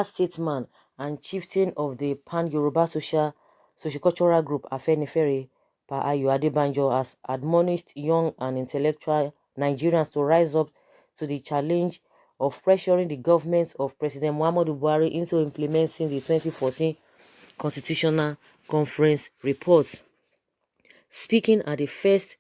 senior statesman and chieftain of the Pan-Yoruba Sociocultural Group Afenifere, Pa Ayo Adebanjo, has admonished young and intellectual Nigerians to rise up to the challenge of pressuring the government of President Muhammadu Buhari into implementing the 2014 Constitutional Conference report. Speaking at the first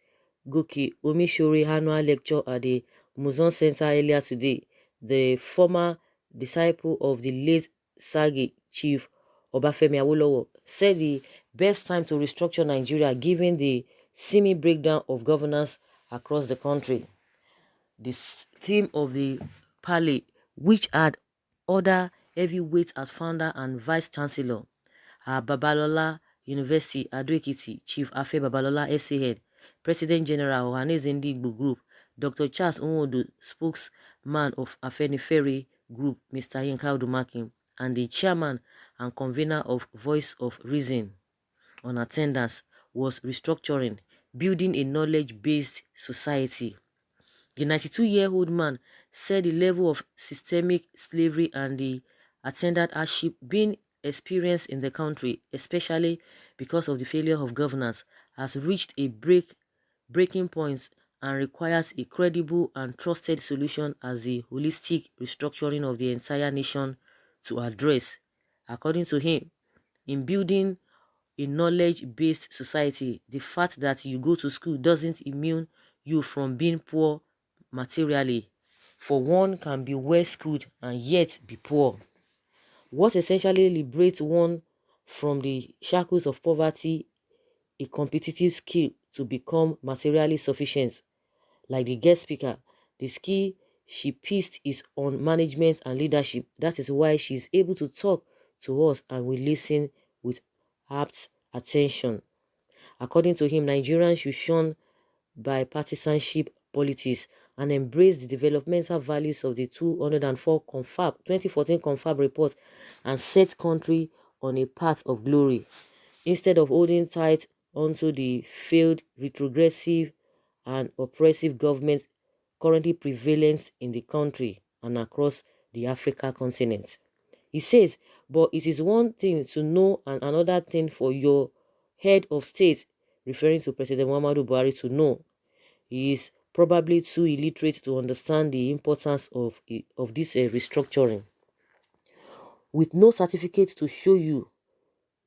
Goki Omishori annual lecture at the Muson Center earlier today, the former disciple of the late Sagi Chief Obafemi Awolowo said the best time to restructure Nigeria given the seeming breakdown of governance across the country. The theme of the parley, which had other heavyweights as founder and vice chancellor, Babalola University, Ado-Ekiti, Chief Afe Babalola SAN, President General Ohaneze Ndigbo Group, Dr. Charles Nwodo, spokesman of Afenifere Group, Mr. Yinka Odumakin, and the chairman and convener of Voice of Reason on attendance, was restructuring, building a knowledge-based society. The 92-year-old man said the level of systemic slavery and the attendant hardship being experienced in the country, especially because of the failure of governance, has reached a breaking point and requires a credible and trusted solution as a holistic restructuring of the entire nation to address. According to him, in building a knowledge-based society, the fact that you go to school doesn't immune you from being poor materially, for one can be well schooled and yet be poor. What essentially liberates one from the shackles of poverty, a competitive skill to become materially sufficient. Like the guest speaker, the skill she pieced is on management and leadership. That is why she is able to talk to us and we listen with apt attention. According to him, Nigerians should shun bipartisanship politics and embrace the developmental values of the 2014 confab report and set country on a path of glory, instead of holding tight onto the failed, retrogressive and oppressive government currently prevalent in the country and across the Africa continent. He says, but it is one thing to know and another thing for your head of state, referring to President Muhammadu Buhari, to know. He is probably too illiterate to understand the importance of this restructuring. With no certificate to show you,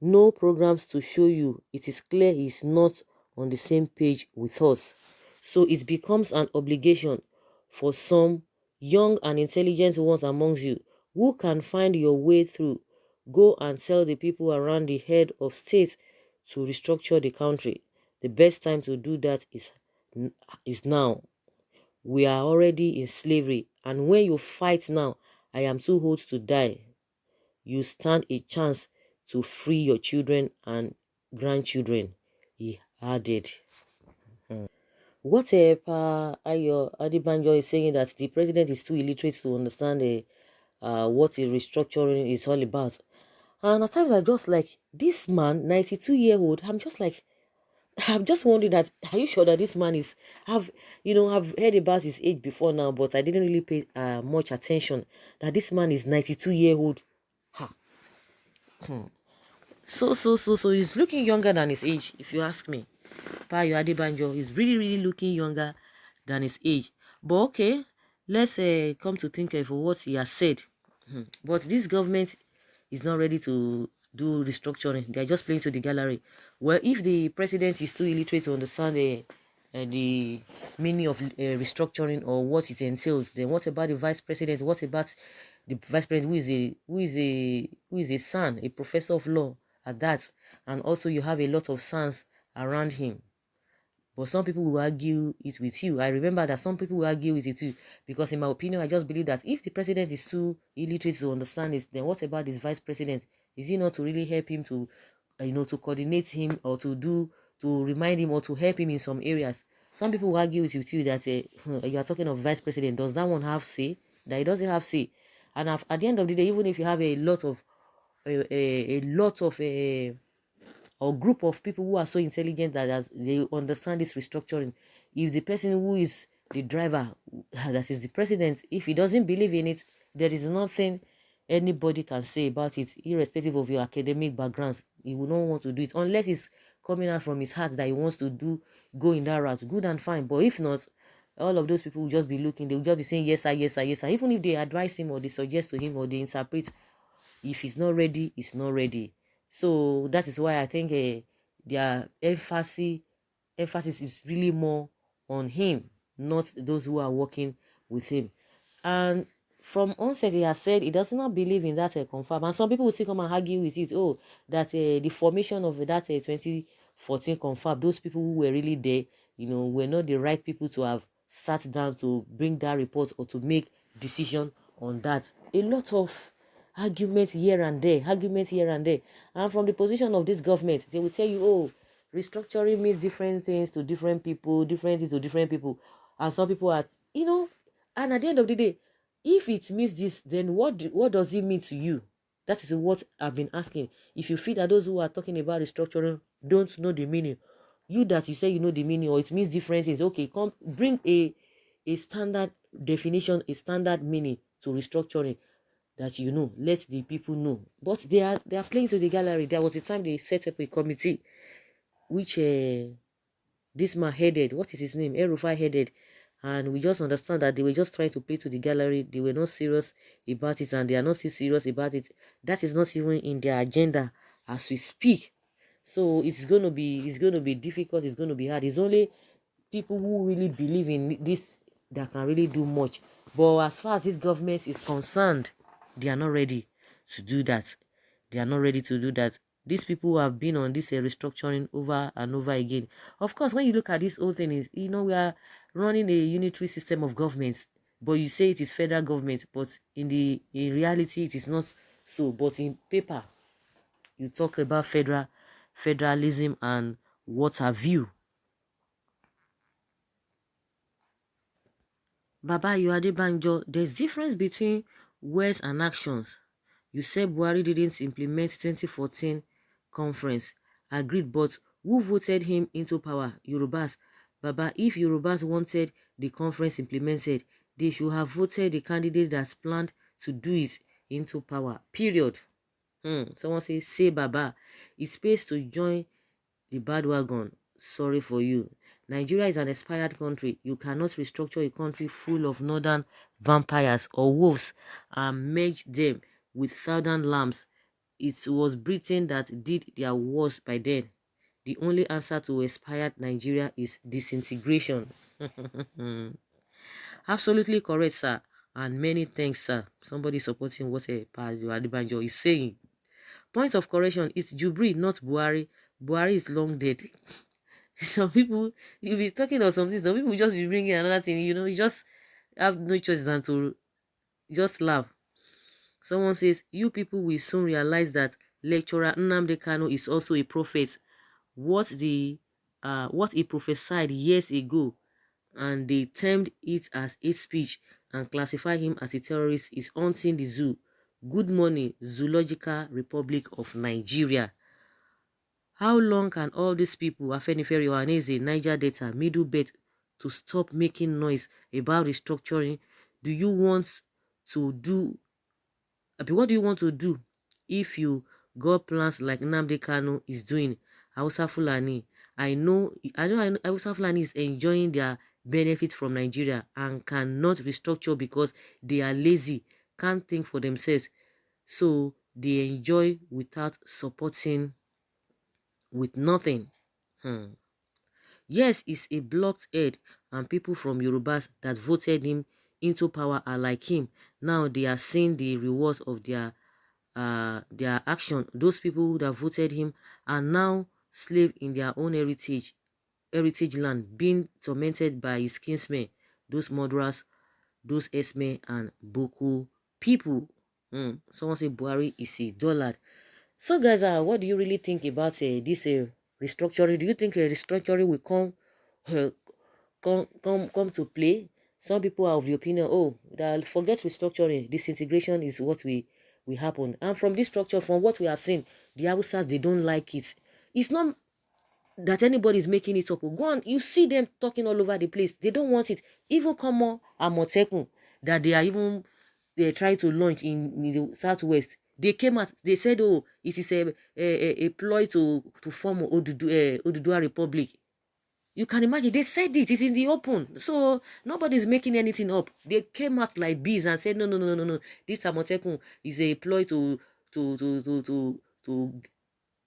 no programs to show you, it is clear he is not on the same page with us. So it becomes an obligation for some young and intelligent ones amongst you who can find your way through. Go and tell the people around the head of state to restructure the country. The best time to do that is now. We are already in slavery, and when you fight now, I am too old to die, you stand a chance to free your children and grandchildren, he added. What Ayo Adebanjo is saying, that the president is too illiterate to understand what a restructuring is all about. And at times I'm just like, this man, 92-year-old, I'm just wondering that, are you sure that this man is, I've heard about his age before now, but I didn't really pay much attention that this man is 92-year-old. Ha. So he's looking younger than his age, if you ask me. Ayo Adebanjo is really looking younger than his age. But okay, let's come to think of what he has said. But this government is not ready to do restructuring. They are just playing to the gallery. Well, if the president is too illiterate to understand the meaning of restructuring or what it entails, then what about the vice president? What about the vice president who is a son, a professor of law at that, and also you have a lot of sons around him? But some people will argue it with you. I remember that some people will argue with it too, because in my opinion, I just believe that if the president is too illiterate to understand it, then what about this vice president? Is he not to really help him to, to coordinate him, or to remind him, or to help him in some areas? Some people will argue with you that you are talking of vice president. Does that one have say? That he doesn't have say. And at the end of the day, even if you have a lot of or group of people who are so intelligent that they understand this restructuring, if the person who is the driver, that is the president, if he doesn't believe in it, there is nothing anybody can say about it, irrespective of your academic backgrounds. He will not want to do it unless it's coming out from his heart that he wants to go in that route. Good and fine. But if not, all of those people will just be looking. They will just be saying yes sir, yes sir, yes sir. Even if they advise him or they suggest to him or they interpret, if he's not ready, he's not ready. So that is why I think their emphasis is really more on him, not those who are working with him. And from onset, he has said he does not believe in that confirm. And some people will still come and argue with it. Oh, that the formation of that 2014 confirm, those people who were really there, were not the right people to have sat down to bring that report or to make decision on that. A lot of arguments here and there, And from the position of this government, they will tell you, oh, restructuring means different things to different people, different things to different people. And some people are, and at the end of the day, if it means this, then what does it mean to you? That is what I've been asking. If you feel that those who are talking about restructuring don't know the meaning, you that you say you know the meaning or it means different things, okay, come bring a standard definition, a standard meaning to restructuring that let the people know. But they are playing to the gallery. There was a time they set up a committee which this man headed. What is his name? Erufai headed. And we just understand that they were just trying to play to the gallery. They were not serious about it, and they are not still serious about it. That is not even in their agenda as we speak. So it's gonna be difficult. It's gonna be hard. It's only people who really believe in this that can really do much. But as far as this government is concerned, they are not ready to do that. They are not ready to do that. These people who have been on this restructuring over and over again. Of course, when you look at this whole thing, we are running a unitary system of government. But you say it is federal government, but in reality, it is not so. But in paper, you talk about federalism and what have you. Baba Adebanjo, there's difference between words and actions. You said Buhari didn't implement 2014 conference. Agreed, but who voted him into power? Yorubas. Baba, if Yorubas wanted the conference implemented, they should have voted the candidate that planned to do it into power. Period. Someone say Baba. It pays to join the bandwagon. Sorry for you. Nigeria is an expired country. You cannot restructure a country full of northern vampires or wolves and merge them with southern lambs. It was Britain that did their worst by then. The only answer to expired Nigeria is disintegration. Absolutely correct, sir. And many thanks, sir. Somebody supporting what Pastor Adebanjo is saying. Point of correction, it's Jubri, not Buhari. Buhari is long dead. Some people, you'll be talking about something, some people just be bringing another thing, you just have no choice than to just laugh. Someone says, you people will soon realize that lecturer Nnamdi Kanu is also a prophet. What he prophesied years ago, and they termed it as hate speech and classified him as a terrorist, is haunting the zoo. Good morning, Zoological Republic of Nigeria. How long can all these people, Afenifere, Ohaneze, Niger Delta, Middle Belt, to stop making noise about restructuring? Do you want to do? What do you want to do if you got plans like Nnamdi Kanu is doing? Hausa Fulani, I know Hausa Fulani is enjoying their benefits from Nigeria and cannot restructure because they are lazy, can't think for themselves, so they enjoy without supporting with nothing. Yes, he's a blocked head, and people from Yorubas that voted him into power are like him. Now they are seeing the rewards of their action. Those people that voted him are now slave in their own heritage land, being tormented by his kinsmen, those murderers, those Esme and Boko people. Someone say Buhari is a dullard. So guys, what do you really think about this restructuring? Do you think restructuring will uh, come to play? Some people are of the opinion, oh, that forget restructuring, disintegration is what will happen. And from this structure, from what we have seen, the Hausas, they don't like it. It's not that anybody is making it up. Go on, you see them talking all over the place. They don't want it. Even come on Amotekun, that they are even they tried to launch in the southwest, they came out, they said, oh, it is a ploy to form Oduduwa Republic. You can imagine, they said it's in the open. So nobody's making anything up. They came out like bees and said, no, no, no, no, no, no. This Amotekun is a ploy to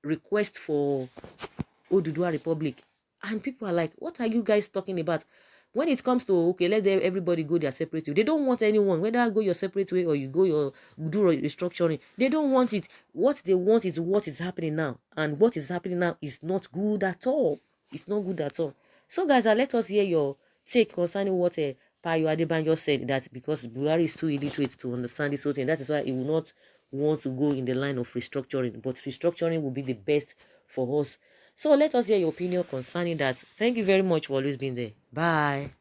request for Oduduwa Republic. And people are like, what are you guys talking about? When it comes to, okay, let everybody go their separate way. They don't want anyone, whether go your separate way or you go your do restructuring. They don't want it. What they want is what is happening now. And what is happening now is not good at all. It's not good at all. So guys, let us hear your take concerning what Payo Adebanjo said, that because Buhari is too illiterate to understand this whole thing, that is why he will not want to go in the line of restructuring. But restructuring will be the best for us. So let us hear your opinion concerning that. Thank you very much for always being there. Bye.